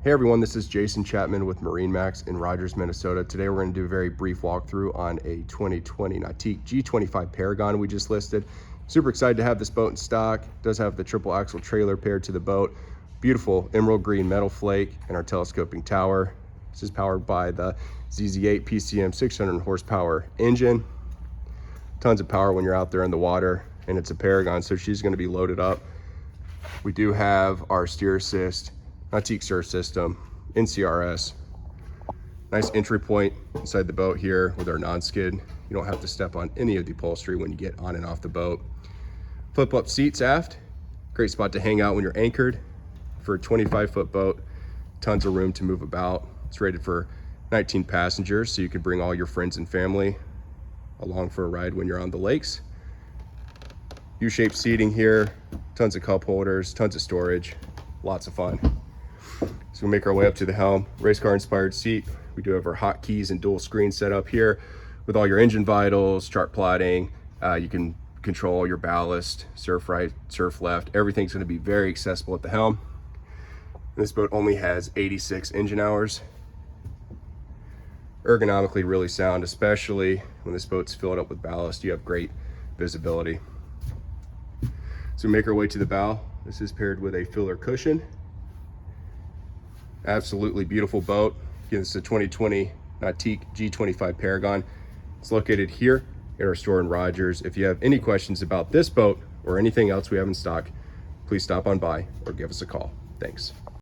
Hey everyone, this is Jason Chapman with MarineMax in Rogers, Minnesota. Today we're going to do a very brief walkthrough on a 2020 Nautique G25 Paragon we just listed. Super excited to have this boat in stock. It does have the triple axle trailer paired to the boat. Beautiful emerald green metal flake and our telescoping tower. This is powered by the ZZ8 PCM 600 horsepower engine. Tons of power when you're out there in the water, and it's a Paragon, so she's going to be loaded up. We do have our steer assist Nautique surf system, NCRS. Nice entry point inside the boat here with our non-skid. You don't have to step on any of the upholstery when you get on and off the boat. Flip up seats aft. Great spot to hang out when you're anchored. For a 25-foot boat, tons of room to move about. It's rated for 19 passengers, so you can bring all your friends and family along for a ride when you're on the lakes. U-shaped seating here, tons of cup holders, tons of storage, lots of fun. So we make our way up to the helm, race car inspired seat. We do have our hotkeys and dual screen set up here with all your engine vitals, chart plotting. You can control your ballast, surf right, surf left. Everything's gonna be very accessible at the helm. And this boat only has 86 engine hours. Ergonomically really sound, especially when this boat's filled up with ballast. You have great visibility. So we make our way to the bow. This is paired with a filler cushion. Absolutely beautiful boat. Again, this is a 2020 Nautique G25 Paragon. It's located here at our store in Rogers. If you have any questions about this boat or anything else we have in stock, please stop on by or give us a call. Thanks.